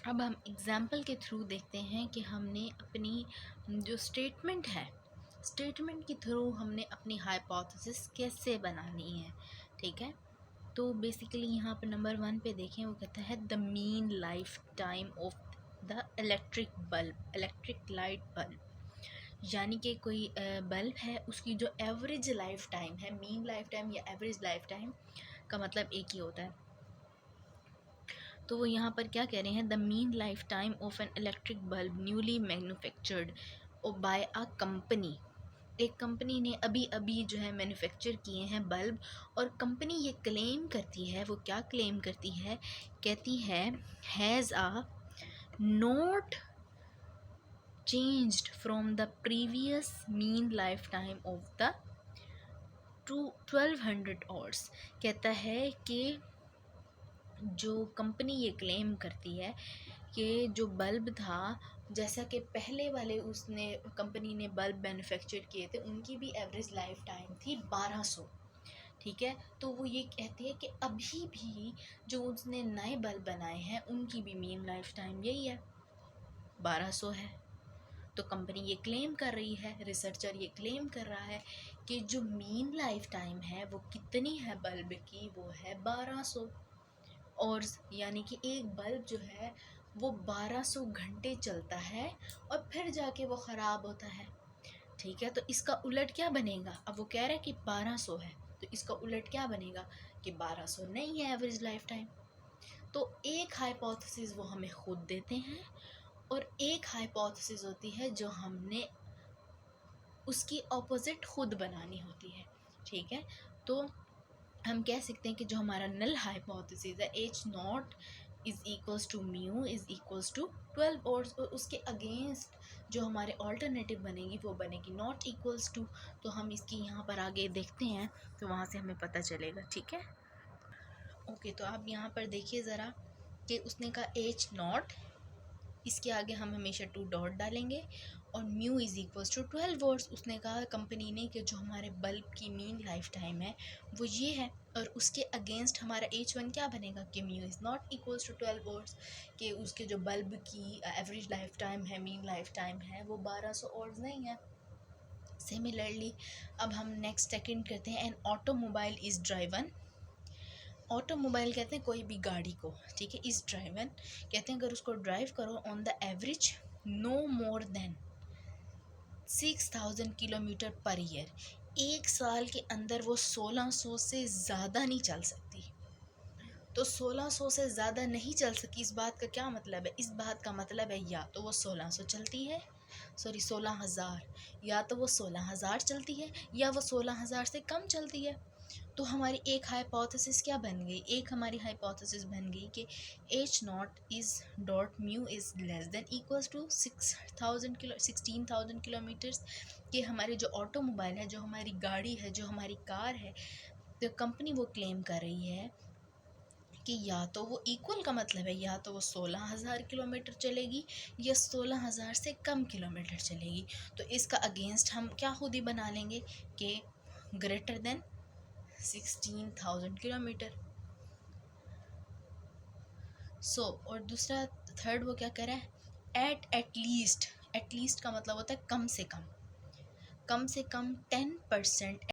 अब हम एग्ज़ाम्पल के थ्रू देखते हैं कि हमने अपनी जो स्टेटमेंट के थ्रू हमने अपनी हाइपोथेसिस कैसे बनानी है। ठीक है, तो बेसिकली यहाँ पर नंबर 1 पे देखें, वो कहता है the mean life time of the electric light bulb, यानी कि कोई बल्ब है उसकी जो एवरेज लाइफ टाइम है, मीन लाइफ टाइम या एवरेज लाइफ टाइम का मतलब एक ही होता है। तो वो यहाँ पर क्या कह रहे हैं, the mean life time of an electric bulb newly manufactured by a company, एक कंपनी ने अभी अभी जो है मैन्युफैक्चर किए हैं बल्ब, और कंपनी ये क्लेम करती है, वो क्या क्लेम करती है, कहती है has uh not changed from the previous mean lifetime of the 1200 hours। कहता है कि जो कंपनी ये क्लेम करती है कि जो बल्ब था, जैसा कि पहले वाले उसने कंपनी ने बल्ब मैन्युफैक्चर किए थे, उनकी भी एवरेज लाइफ टाइम थी 1200। ठीक है, तो वो ये कहती है कि अभी भी जो उसने नए बल्ब बनाए हैं उनकी भी मीन लाइफ टाइम यही है, 1200 है। तो कंपनी ये क्लेम कर रही है, रिसर्चर ये क्लेम कर रहा है कि जो मीन लाइफ टाइम है वो कितनी है बल्ब की, वो है 1200। और यानी कि एक बल्ब जो है वो 1200 घंटे चलता है और फिर जाके वो ख़राब होता है। ठीक है, तो इसका उलट क्या बनेगा, अब वो कह रहा है कि 1200 है, तो इसका उलट क्या बनेगा कि 1200 नहीं है एवरेज लाइफ टाइम। तो एक हाइपोथेसिस वो हमें खुद देते हैं और एक हाइपोथेसिस होती है जो हमने उसकी ऑपोजिट खुद बनानी होती है। ठीक है, तो हम कह सकते हैं कि जो हमारा नल हाइपोथेसिस है H naught is equals to mu is equals to 12 और उसके अगेंस्ट जो हमारे ऑल्टरनेटिव बनेगी वो बनेगी नॉट इक्वल्स टू। तो हम इसकी यहाँ पर आगे देखते हैं तो वहाँ से हमें पता चलेगा। ठीक है, ओके, तो आप यहाँ पर देखिए ज़रा कि उसने कहा एच नॉट, इसके आगे हम हमेशा 2 डॉट डालेंगे, और mu is equals to 12 volts. उसने कहा कंपनी ने कि जो हमारे बल्ब की मीन लाइफ टाइम है वो ये है, और उसके अगेंस्ट हमारा H1 क्या बनेगा कि mu is not equals to 12 volts, कि उसके जो बल्ब की एवरेज लाइफ टाइम है, मीन लाइफ टाइम है, वो 1200 वोल्ट्स नहीं है। सिमिलरली अब हम नेक्स्ट सेकंड करते हैं, an automobile is driven, automobile कहते हैं कोई भी गाड़ी को, ठीक है, इस ड्राइवन कहते हैं अगर उसको ड्राइव करो on the average no more than 6000 kilometre per year, एक साल के अंदर वो 1600 से ज़्यादा नहीं चल सकती। तो 1600 से ज़्यादा नहीं चल सकी, इस बात का क्या मतलब है, इस बात का मतलब है या तो वो 1600 चलती है, सॉरी 16000, या तो वो 16000 चलती है या वो 16000 से कम चलती है। तो हमारी एक हाइपोथेसिस क्या बन गई, एक हमारी हाइपोथेसिस बन गई कि H naught is dot mu is less than equals to 16,000 kilometres, कि हमारे जो ऑटोमोबाइल है, जो हमारी गाड़ी है, जो हमारी कार है, तो कंपनी वो क्लेम कर रही है कि या तो वो इक्वल का मतलब है या तो वो 16000 किलोमीटर चलेगी या 16000 से कम किलोमीटर चलेगी। तो इसका अगेंस्ट हम क्या खुद ही बना लेंगे कि ग्रेटर देन 16,000 किलोमीटर। और दूसरा थर्ड वो क्या कह रहा है, एट लीस्ट का मतलब होता है कम से कम 10%